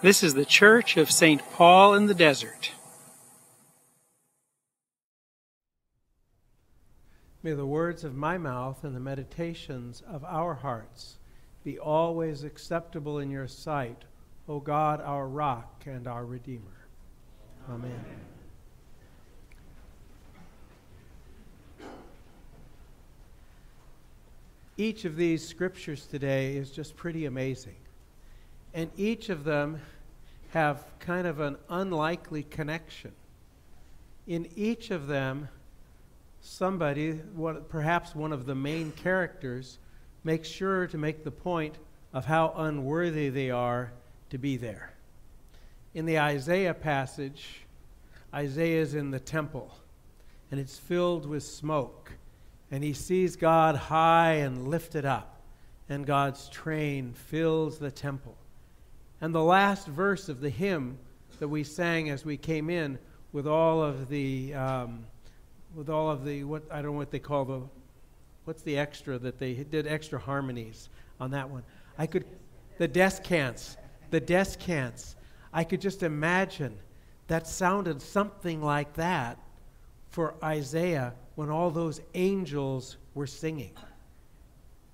This is the Church of St. Paul in the Desert. May the words of my mouth and the meditations of our hearts be always acceptable in your sight, O God, our rock and our Redeemer. Amen. Each of these scriptures today is just pretty amazing. And each of them have kind of an unlikely connection. In each of them, somebody, perhaps one of the main characters, makes sure to make the point of how unworthy they are to be there. In the Isaiah passage, Isaiah is in the temple, and it's filled with smoke, and he sees God high and lifted up, and God's train fills the temple. And the last verse of the hymn that we sang as we came in, with all of the what I don't know what they call what's the extra that they did extra harmonies on that one. The descants. I could just imagine that sounded something like that for Isaiah when all those angels were singing.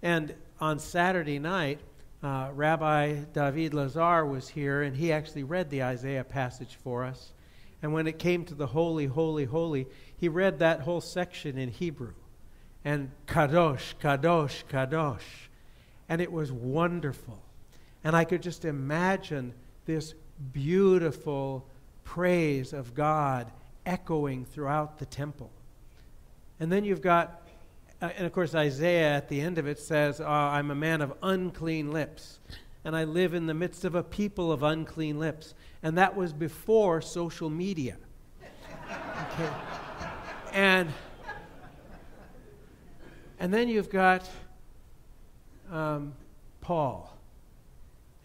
And on Saturday night, Rabbi David Lazar was here, and he actually read the Isaiah passage for us. And when it came to the holy, holy, holy, he read that whole section in Hebrew. And Kadosh, Kadosh, Kadosh. And it was wonderful. And I could just imagine this beautiful praise of God echoing throughout the temple. And then you've got, and of course Isaiah at the end of it says, I'm a man of unclean lips, and I live in the midst of a people of unclean lips. And that was before social media. Okay. And then you've got Paul.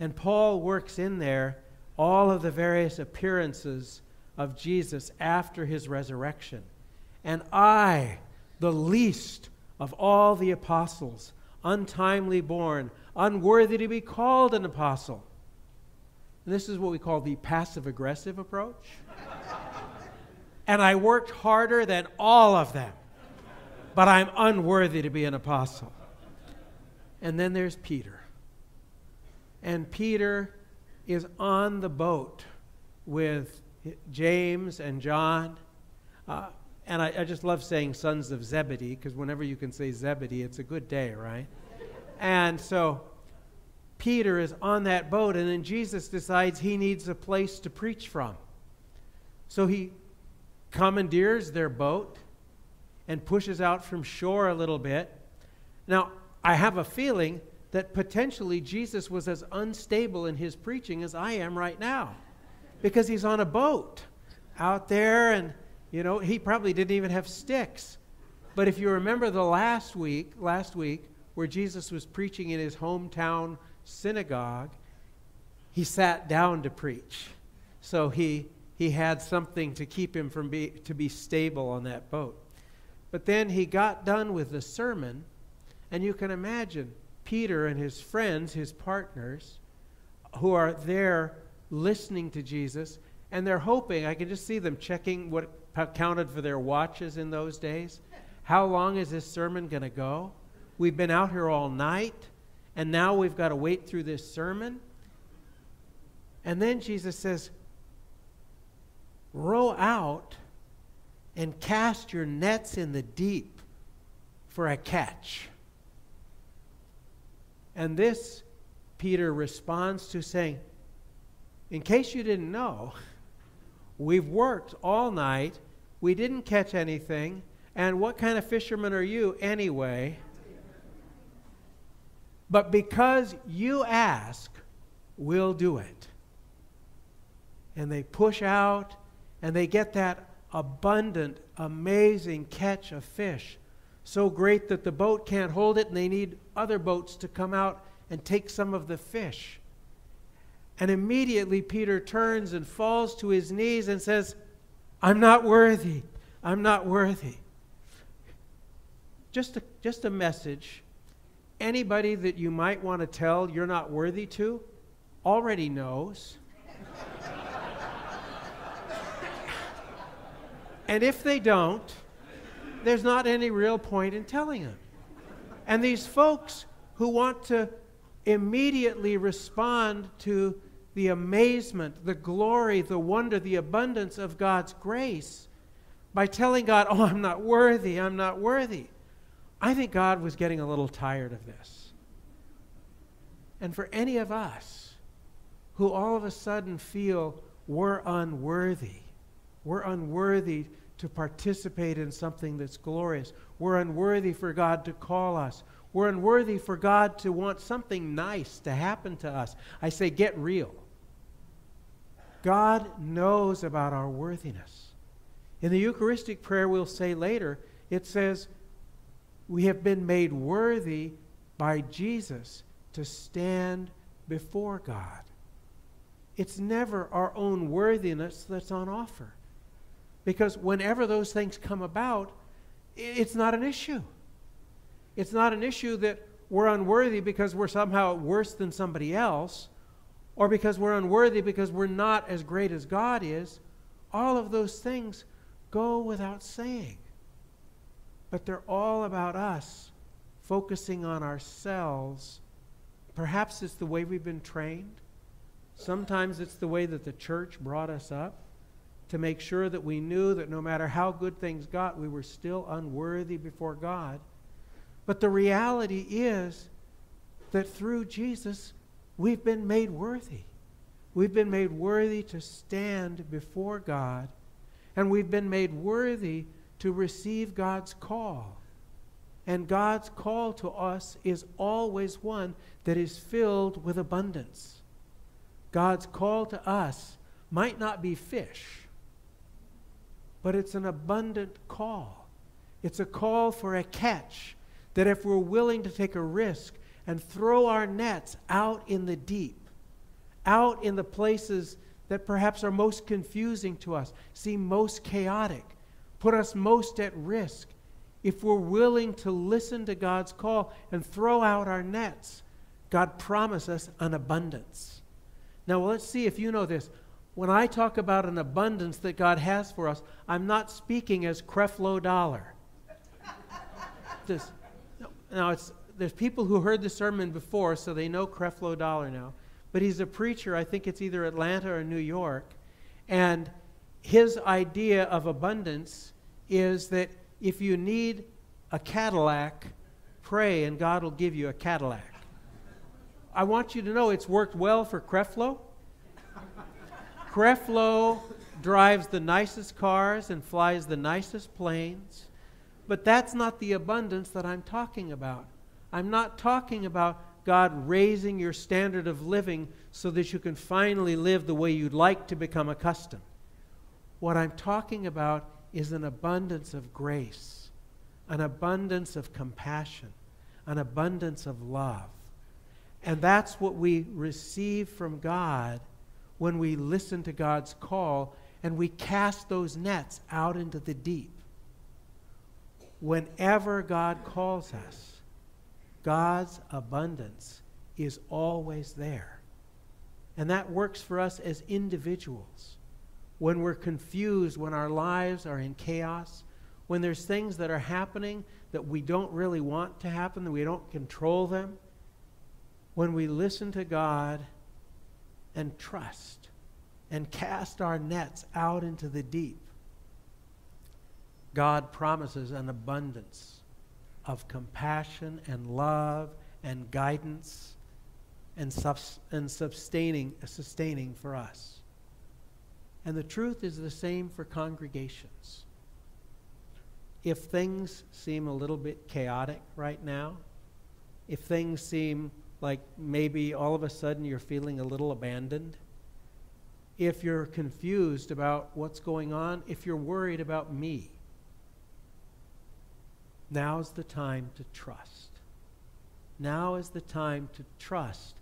And Paul works in there all of the various appearances of Jesus after his resurrection. And I, the least of all the apostles, untimely born, unworthy to be called an apostle. And this is what we call the passive-aggressive approach. And I worked harder than all of them, but I'm unworthy to be an apostle. And then there's Peter. And Peter is on the boat with James and John. And I just love saying sons of Zebedee, because whenever you can say Zebedee, it's a good day, right? And so Peter is on that boat, and then Jesus decides he needs a place to preach from. So he commandeers their boat and pushes out from shore a little bit. Now, I have a feeling that potentially Jesus was as unstable in his preaching as I am right now, because he's on a boat out there, and he probably didn't even have sticks. But if you remember the last week where Jesus was preaching in his hometown synagogue, he sat down to preach. So he had something to keep him from to be stable on that boat. But then he got done with the sermon, and you can imagine Peter and his friends, his partners, who are there listening to Jesus, and they're hoping, I can just see them checking what counted for their watches in those days. How long is this sermon going to go? We've been out here all night, and now we've got to wait through this sermon. And then Jesus says, row out and cast your nets in the deep for a catch. And this Peter responds to saying, in case you didn't know, we've worked all night, we didn't catch anything, and what kind of fishermen are you anyway? But because you ask, we'll do it. And they push out, and they get that abundant, amazing catch of fish. So great that the boat can't hold it, and they need other boats to come out and take some of the fish. And immediately Peter turns and falls to his knees and says, I'm not worthy. I'm not worthy. Just a message. Anybody that you might want to tell you're not worthy to already knows. And if they don't, there's not any real point in telling them. And these folks who want to immediately respond to the amazement, the glory, the wonder, the abundance of God's grace by telling God, oh, I'm not worthy, I'm not worthy. I think God was getting a little tired of this. And for any of us who all of a sudden feel we're unworthy to participate in something that's glorious, we're unworthy for God to call us, we're unworthy for God to want something nice to happen to us, I say, get real. God knows about our worthiness. In the Eucharistic prayer we'll say later, it says, we have been made worthy by Jesus to stand before God. It's never our own worthiness that's on offer. Because whenever those things come about, it's not an issue. It's not an issue that we're unworthy because we're somehow worse than somebody else, or because we're unworthy because we're not as great as God is. All of those things go without saying. But they're all about us focusing on ourselves. Perhaps it's the way we've been trained. Sometimes it's the way that the church brought us up to make sure that we knew that no matter how good things got, we were still unworthy before God. But the reality is that through Jesus, we've been made worthy. We've been made worthy to stand before God, and we've been made worthy to receive God's call. And God's call to us is always one that is filled with abundance. God's call to us might not be fish, but it's an abundant call. It's a call for a catch, that if we're willing to take a risk and throw our nets out in the deep, out in the places that perhaps are most confusing to us, seem most chaotic, put us most at risk, if we're willing to listen to God's call and throw out our nets, God promises us an abundance. Now, let's see if you know this. When I talk about an abundance that God has for us, I'm not speaking as Creflo Dollar. There's people who heard the sermon before, so they know Creflo Dollar now. But he's a preacher, I think it's either Atlanta or New York. And his idea of abundance is that if you need a Cadillac, pray and God will give you a Cadillac. I want you to know it's worked well for Creflo. Creflo drives the nicest cars and flies the nicest planes. But that's not the abundance that I'm talking about. I'm not talking about God raising your standard of living so that you can finally live the way you'd like to become accustomed. What I'm talking about is an abundance of grace, an abundance of compassion, an abundance of love. And that's what we receive from God when we listen to God's call and we cast those nets out into the deep. Whenever God calls us, God's abundance is always there. And that works for us as individuals. When we're confused, when our lives are in chaos, when there's things that are happening that we don't really want to happen, that we don't control them, when we listen to God and trust and cast our nets out into the deep, God promises an abundance of compassion and love and guidance and sustaining for us. And the truth is the same for congregations. If things seem a little bit chaotic right now, if things seem like maybe all of a sudden you're feeling a little abandoned, if you're confused about what's going on, if you're worried about me, now's the time to trust. Now is the time to trust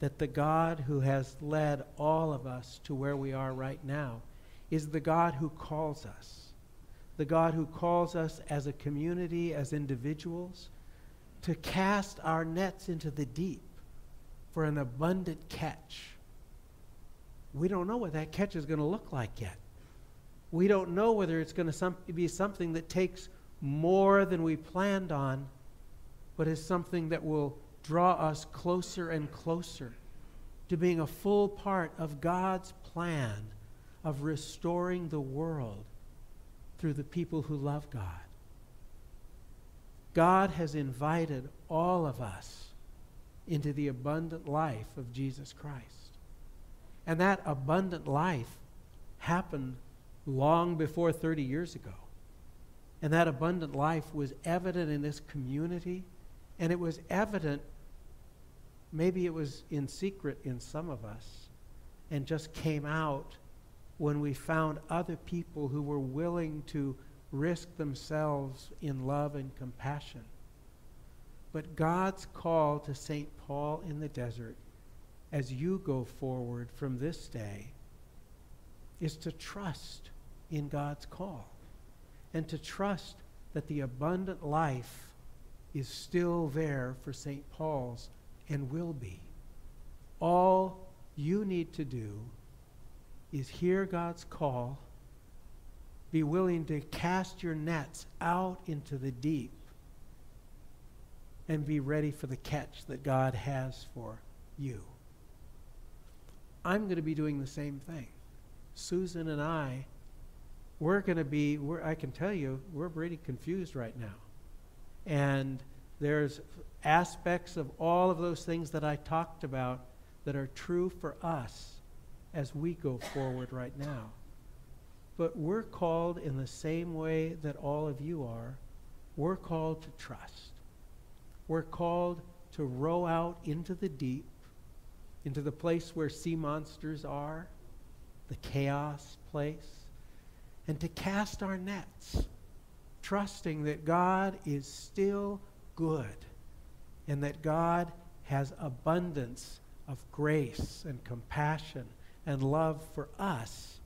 that the God who has led all of us to where we are right now is the God who calls us. The God who calls us as a community, as individuals, to cast our nets into the deep for an abundant catch. We don't know what that catch is going to look like yet. We don't know whether it's going to be something that takes more than we planned on, but is something that will draw us closer and closer to being a full part of God's plan of restoring the world through the people who love God. God has invited all of us into the abundant life of Jesus Christ. And that abundant life happened long before 30 years ago. And that abundant life was evident in this community, and it was evident, maybe it was in secret in some of us, and just came out when we found other people who were willing to risk themselves in love and compassion. But God's call to St. Paul in the desert, as you go forward from this day, is to trust in God's call and to trust that the abundant life is still there for St. Paul's and will be. All you need to do is hear God's call, be willing to cast your nets out into the deep, and be ready for the catch that God has for you. I'm going to be doing the same thing. Susan and I, I can tell you, we're pretty confused right now. And there's aspects of all of those things that I talked about that are true for us as we go forward right now. But we're called in the same way that all of you are. We're called to trust. We're called to row out into the deep, into the place where sea monsters are, the chaos place, and to cast our nets, trusting that God is still good and that God has abundance of grace and compassion and love for us,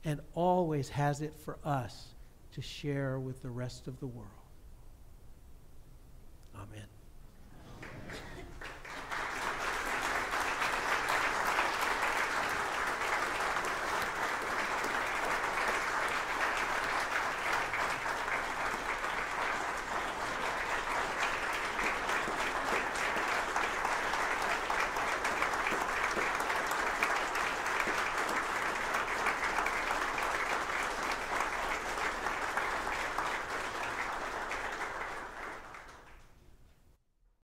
and always has it for us to share with the rest of the world. Amen.